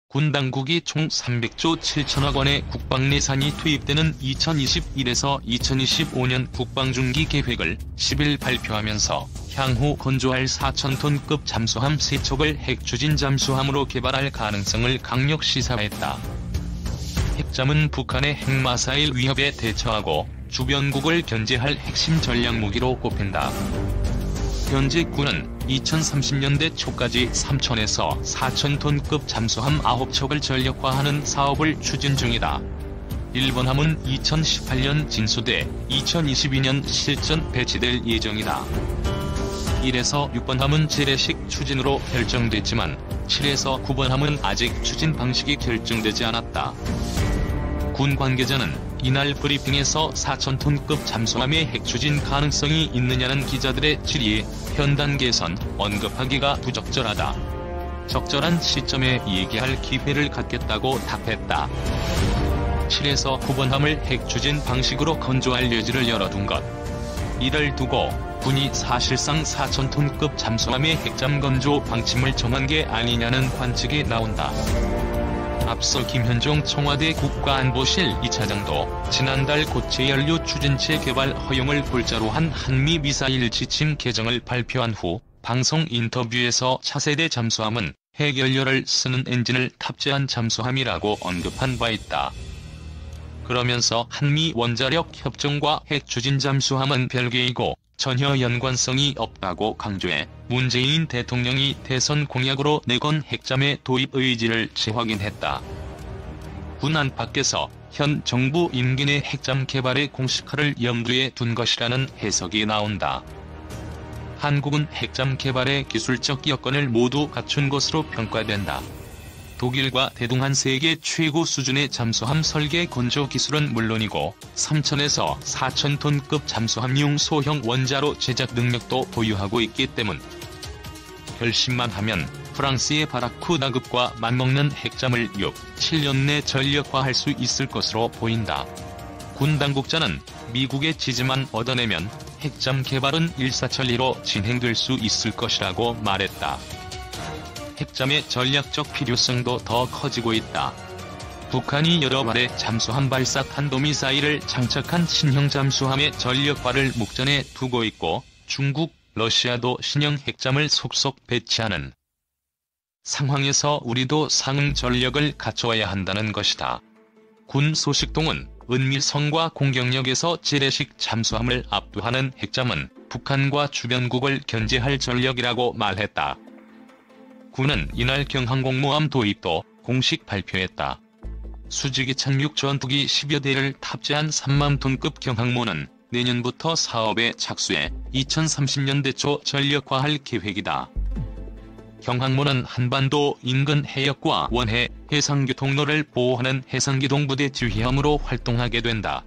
군 당국이 총 300조 7천억 원의 국방 예산이 투입되는 2021에서 2025년 국방중기 계획을 10일 발표하면서 향후 건조할 4,000톤급 잠수함 3척을 핵추진 잠수함으로 개발할 가능성을 강력 시사했다. 핵잠은 북한의 핵마사일 위협에 대처하고 주변국을 견제할 핵심 전략무기로 꼽힌다. 현재 군은 2030년대 초까지 3,000에서 4,000톤급 잠수함 9척을 전력화하는 사업을 추진 중이다. 1번 함은 2018년 진수돼 2022년 실전 배치될 예정이다. 1에서 6번 함은 재래식 추진으로 결정됐지만 7에서 9번 함은 아직 추진 방식이 결정되지 않았다. 군 관계자는 이날 브리핑에서 4,000톤급 잠수함의 핵추진 가능성이 있느냐는 기자들의 질의에 현 단계에선 언급하기가 부적절하다. 적절한 시점에 얘기할 기회를 갖겠다고 답했다. 7에서 9번 함을 핵추진 방식으로 건조할 여지를 열어둔 것. 이를 두고 군이 사실상 4,000톤급 잠수함의 핵잠 건조 방침을 정한 게 아니냐는 관측이 나온다. 앞서 김현종 청와대 국가안보실 2차장도 지난달 고체 연료 추진체 개발 허용을 골자로 한 한미 미사일 지침 개정을 발표한 후 방송 인터뷰에서 차세대 잠수함은 핵연료를 쓰는 엔진을 탑재한 잠수함이라고 언급한 바 있다. 그러면서 한미 원자력 협정과 핵추진 잠수함은 별개이고 전혀 연관성이 없다고 강조해 문재인 대통령이 대선 공약으로 내건 핵잠의 도입 의지를 재확인했다. 군 안팎에서 현 정부 임기 내 핵잠 개발의 공식화를 염두에 둔 것이라는 해석이 나온다. 한국은 핵잠 개발의 기술적 여건을 모두 갖춘 것으로 평가된다. 독일과 대동한 세계 최고 수준의 잠수함 설계 건조 기술은 물론이고 3,000에서 4,000톤급 잠수함용 소형 원자로 제작 능력도 보유하고 있기 때문. 결심만 하면 프랑스의 바라쿠 다급과 맞먹는 핵잠을 6, 7년 내 전력화할 수 있을 것으로 보인다. 군 당국자는 미국의 지지만 얻어내면 핵잠 개발은 일사천리로 진행될 수 있을 것이라고 말했다. 핵잠의 전략적 필요성도 더 커지고 있다. 북한이 여러 발의 잠수함 발사 탄도미사일을 장착한 신형 잠수함의 전력화를 목전에 두고 있고 중국, 러시아도 신형 핵잠을 속속 배치하는 상황에서 우리도 상응 전력을 갖춰야 한다는 것이다. 군 소식통은 은밀성과 공격력에서 재래식 잠수함을 압도하는 핵잠은 북한과 주변국을 견제할 전력이라고 말했다. 군은 이날 경항공모함 도입도 공식 발표했다. 수직이 착륙 전투기 10여 대를 탑재한 3만 톤급 경항모는 내년부터 사업에 착수해 2030년대 초 전력화할 계획이다. 경항모는 한반도 인근 해역과 원해, 해상교통로를 보호하는 해상기동부대 지휘함으로 활동하게 된다.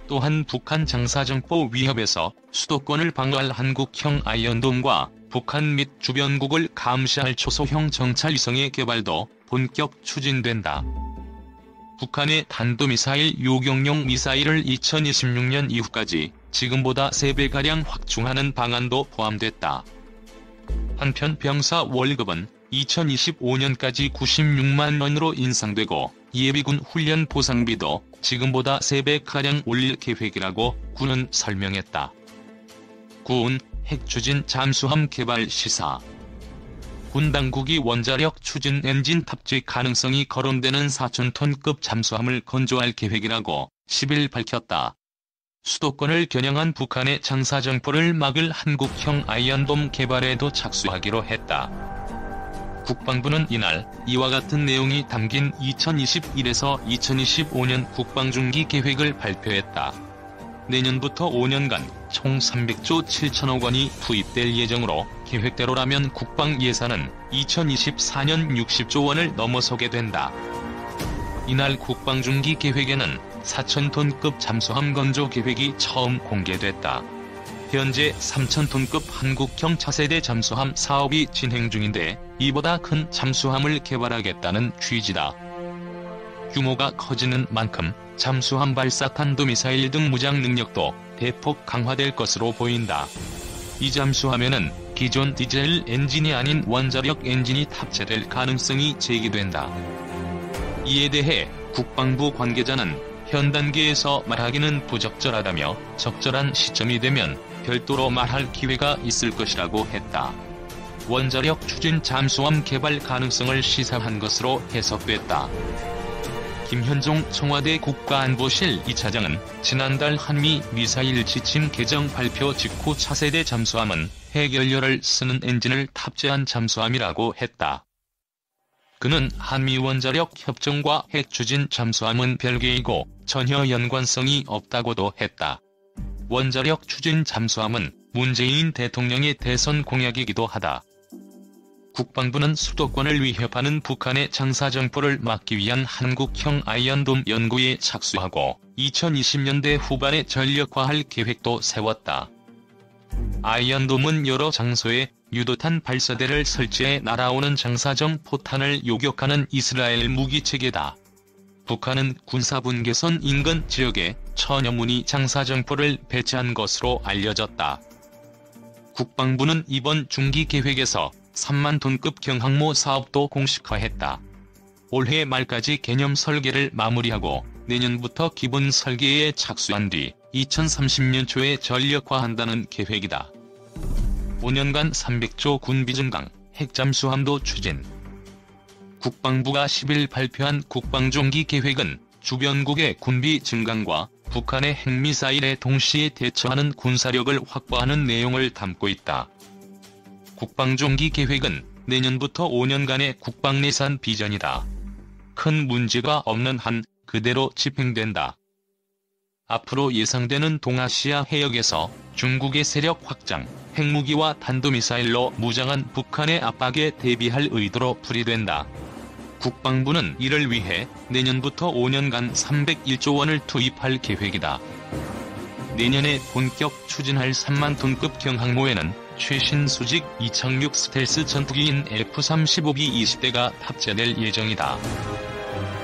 또한 북한 장사정포 위협에서 수도권을 방어할 한국형 아이언돔과 북한 및 주변국을 감시할 초소형 정찰위성의 개발도 본격 추진된다. 북한의 탄도미사일 요격용 미사일을 2026년 이후까지 지금보다 3배가량 확충하는 방안도 포함됐다. 한편 병사 월급은 2025년까지 96만 원으로 인상되고 예비군 훈련 보상비도 지금보다 3배가량 올릴 계획이라고 군은 설명했다. 군 핵추진 잠수함 개발 시사. 군 당국이 원자력 추진 엔진 탑재 가능성이 거론되는 4,000톤급 잠수함을 건조할 계획이라고 10일 밝혔다. 수도권을 겨냥한 북한의 장사정포를 막을 한국형 아이언돔 개발에도 착수하기로 했다. 국방부는 이날 이와 같은 내용이 담긴 2021에서 2025년 국방중기 계획을 발표했다. 내년부터 5년간 총 300조 7천억 원이 투입될 예정으로 계획대로라면 국방 예산은 2024년 60조 원을 넘어서게 된다. 이날 국방중기 계획에는 4,000톤급 잠수함 건조 계획이 처음 공개됐다. 현재 3,000톤급 한국형 차세대 잠수함 사업이 진행 중인데 이보다 큰 잠수함을 개발하겠다는 취지다. 규모가 커지는 만큼 잠수함 발사 탄도미사일 등 무장 능력도 대폭 강화될 것으로 보인다. 이 잠수함에는 기존 디젤 엔진이 아닌 원자력 엔진이 탑재될 가능성이 제기된다. 이에 대해 국방부 관계자는 현 단계에서 말하기는 부적절하다며 적절한 시점이 되면 별도로 말할 기회가 있을 것이라고 했다. 원자력 추진 잠수함 개발 가능성을 시사한 것으로 해석됐다. 김현종 청와대 국가안보실 2차장은 지난달 한미 미사일 지침 개정 발표 직후 차세대 잠수함은 핵연료를 쓰는 엔진을 탑재한 잠수함이라고 했다. 그는 한미 원자력 협정과 핵 추진 잠수함은 별개이고 전혀 연관성이 없다고도 했다. 원자력 추진 잠수함은 문재인 대통령의 대선 공약이기도 하다. 국방부는 수도권을 위협하는 북한의 장사정포를 막기 위한 한국형 아이언돔 연구에 착수하고 2020년대 후반에 전력화할 계획도 세웠다. 아이언돔은 여러 장소에 유도탄 발사대를 설치해 날아오는 장사정 포탄을 요격하는 이스라엘 무기체계다. 북한은 군사분계선 인근 지역에 천여 문의 장사정포를 배치한 것으로 알려졌다. 국방부는 이번 중기 계획에서 3만 톤급 경항모 사업도 공식화했다. 올해 말까지 개념 설계를 마무리하고 내년부터 기본 설계에 착수한 뒤 2030년 초에 전력화한다는 계획이다. 5년간 300조 군비 증강, 핵잠수함도 추진. 국방부가 10일 발표한 국방중기 계획은 주변국의 군비 증강과 북한의 핵미사일에 동시에 대처하는 군사력을 확보하는 내용을 담고 있다. 국방중기 계획은 내년부터 5년간의 국방예산 비전이다. 큰 문제가 없는 한 그대로 집행된다. 앞으로 예상되는 동아시아 해역에서 중국의 세력 확장, 핵무기와 탄도미사일로 무장한 북한의 압박에 대비할 의도로 풀이된다. 국방부는 이를 위해 내년부터 5년간 301조 원을 투입할 계획이다. 내년에 본격 추진할 3만 톤급 경항모에는 최신 수직 이착륙 스텔스 전투기인 F-35B 20대가 탑재될 예정이다.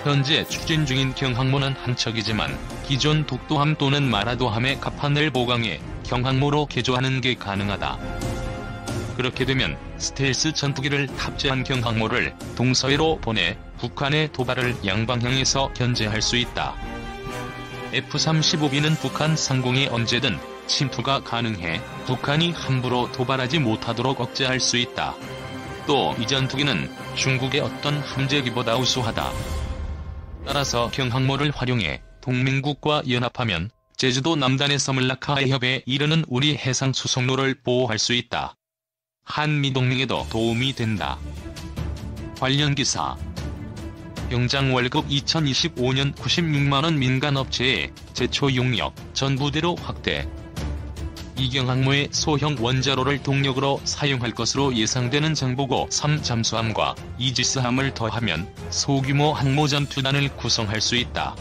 현재 추진 중인 경항모는 한 척이지만 기존 독도함 또는 마라도함의 갑판을 보강해 경항모로 개조하는 게 가능하다. 그렇게 되면 스텔스 전투기를 탑재한 경항모를 동서해로 보내 북한의 도발을 양방향에서 견제할 수 있다. F-35B는 북한 상공에 언제든 침투가 가능해 북한이 함부로 도발하지 못하도록 억제할 수 있다. 또 이 전투기는 중국의 어떤 함재기보다 우수하다. 따라서 경항모를 활용해 동맹국과 연합하면 제주도 남단의 서물라카 해협에 이르는 우리 해상 수송로를 보호할 수 있다. 한미동맹에도 도움이 된다. 관련 기사. 병장 월급 2025년 96만원 민간업체에 제초 용역 전부대로 확대. 이경항모의 소형 원자로를 동력으로 사용할 것으로 예상되는 정보고 3 잠수함과 이지스함을 더하면 소규모 항모전투단을 구성할 수 있다.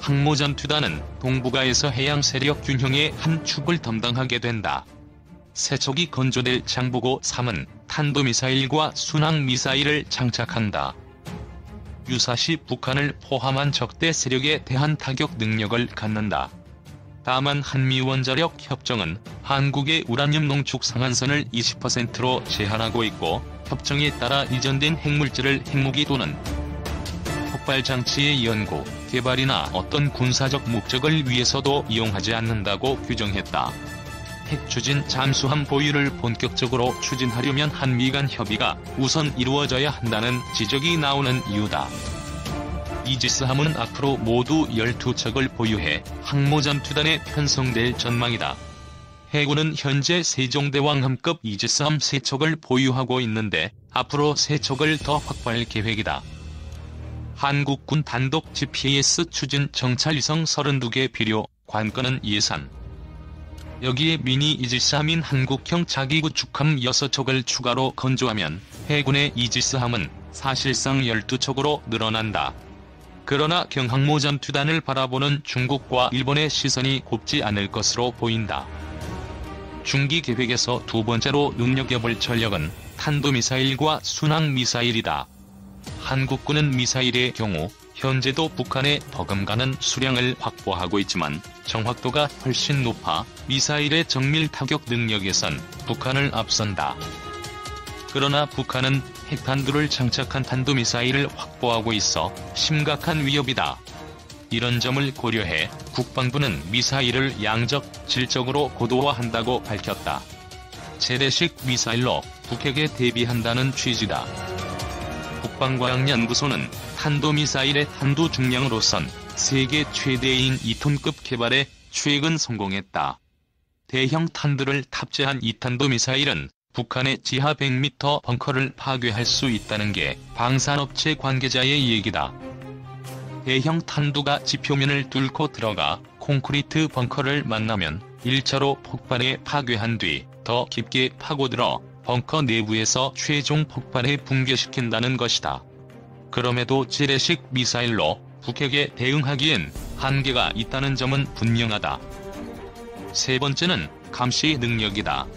항모전투단은 동북아에서 해양 세력 균형의 한 축을 담당하게 된다. 세척이 건조될 장보고 3은 탄도미사일과 순항미사일을 장착한다. 유사시 북한을 포함한 적대 세력에 대한 타격 능력을 갖는다. 다만 한미원자력 협정은 한국의 우라늄 농축 상한선을 20%로 제한하고 있고 협정에 따라 이전된 핵물질을 핵무기 또는 폭발장치의 연구, 개발이나 어떤 군사적 목적을 위해서도 이용하지 않는다고 규정했다. 핵추진 잠수함 보유를 본격적으로 추진하려면 한미 간 협의가 우선 이루어져야 한다는 지적이 나오는 이유다. 이지스함은 앞으로 모두 12척을 보유해 항모전투단에 편성될 전망이다. 해군은 현재 세종대왕함급 이지스함 3척을 보유하고 있는데 앞으로 3척을 더 확보할 계획이다. 한국군 단독 GPS 추진 정찰위성 32개 필요, 관건은 예산. 여기에 미니 이지스함인 한국형 자기구축함 6척을 추가로 건조하면 해군의 이지스함은 사실상 12척으로 늘어난다. 그러나 경항모 전투단을 바라보는 중국과 일본의 시선이 곱지 않을 것으로 보인다. 중기 계획에서 두 번째로 눈여겨볼 전력은 탄도미사일과 순항미사일이다. 한국군은 미사일의 경우 현재도 북한에 버금가는 수량을 확보하고 있지만 정확도가 훨씬 높아 미사일의 정밀 타격 능력에선 북한을 앞선다. 그러나 북한은 핵탄두를 장착한 탄도미사일을 확보하고 있어 심각한 위협이다. 이런 점을 고려해 국방부는 미사일을 양적, 질적으로 고도화한다고 밝혔다. 재래식 미사일로 북핵에 대비한다는 취지다. 국방과학연구소는 탄도미사일의 탄두 중량으로선 세계 최대인 2톤급 개발에 최근 성공했다. 대형 탄두를 탑재한 이 탄도미사일은 북한의 지하 100m 벙커를 파괴할 수 있다는 게 방산업체 관계자의 얘기다. 대형 탄두가 지표면을 뚫고 들어가 콘크리트 벙커를 만나면 1차로 폭발해 파괴한 뒤 더 깊게 파고들어 벙커 내부에서 최종 폭발해 붕괴시킨다는 것이다. 그럼에도 재래식 미사일로 북핵에 대응하기엔 한계가 있다는 점은 분명하다. 세 번째는 감시 능력이다.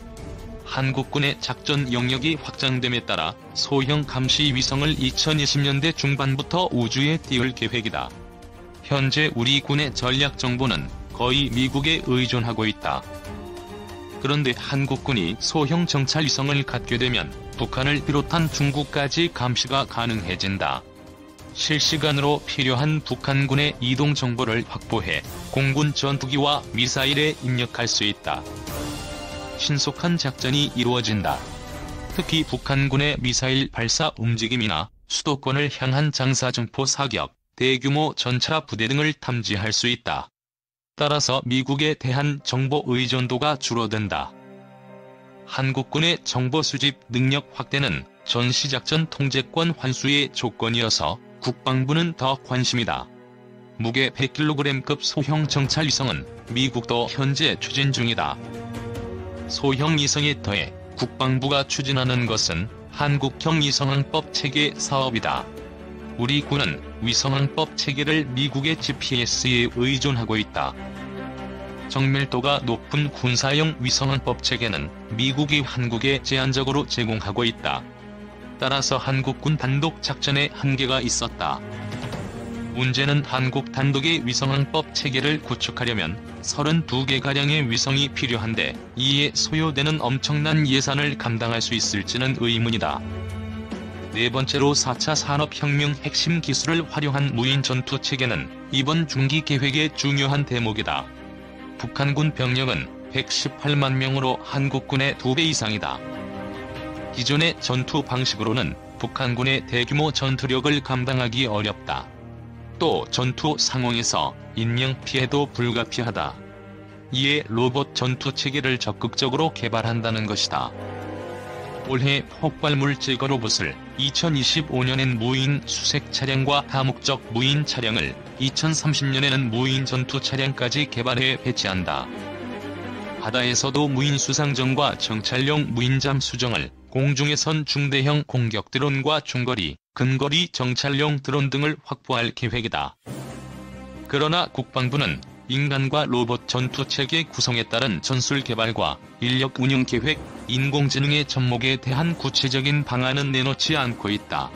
한국군의 작전 영역이 확장됨에 따라 소형 감시 위성을 2020년대 중반부터 우주에 띄울 계획이다. 현재 우리 군의 전략 정보는 거의 미국에 의존하고 있다. 그런데 한국군이 소형 정찰 위성을 갖게 되면 북한을 비롯한 중국까지 감시가 가능해진다. 실시간으로 필요한 북한군의 이동 정보를 확보해 공군 전투기와 미사일에 입력할 수 있다. 신속한 작전이 이루어진다. 특히 북한군의 미사일 발사 움직임이나 수도권을 향한 장사정포 사격, 대규모 전차 부대 등을 탐지할 수 있다. 따라서 미국에 대한 정보 의존도가 줄어든다. 한국군의 정보 수집 능력 확대는 전시작전 통제권 환수의 조건이어서 국방부는 더 관심이다. 무게 100kg급 소형 정찰 위성은 미국도 현재 추진 중이다. 소형 위성에 더해 국방부가 추진하는 것은 한국형 위성항법 체계 사업이다. 우리 군은 위성항법 체계를 미국의 GPS에 의존하고 있다. 정밀도가 높은 군사용 위성항법 체계는 미국이 한국에 제한적으로 제공하고 있다. 따라서 한국군 단독 작전에 한계가 있었다. 문제는 한국 단독의 위성항법 체계를 구축하려면 32개가량의 위성이 필요한데 이에 소요되는 엄청난 예산을 감당할 수 있을지는 의문이다. 네 번째로 4차 산업혁명 핵심 기술을 활용한 무인 전투 체계는 이번 중기 계획의 중요한 대목이다. 북한군 병력은 118만 명으로 한국군의 2배 이상이다. 기존의 전투 방식으로는 북한군의 대규모 전투력을 감당하기 어렵다. 또 전투 상황에서 인명 피해도 불가피하다. 이에 로봇 전투 체계를 적극적으로 개발한다는 것이다. 올해 폭발물 제거 로봇을 2025년엔 무인 수색 차량과 다목적 무인 차량을 2030년에는 무인 전투 차량까지 개발해 배치한다. 바다에서도 무인 수상정과 정찰용 무인잠 수정을, 공중에선 중대형 공격 드론과 중거리, 근거리 정찰용 드론 등을 확보할 계획이다. 그러나 국방부는 인간과 로봇 전투체계 구성에 따른 전술 개발과 인력 운영 계획, 인공지능의 접목에 대한 구체적인 방안은 내놓지 않고 있다.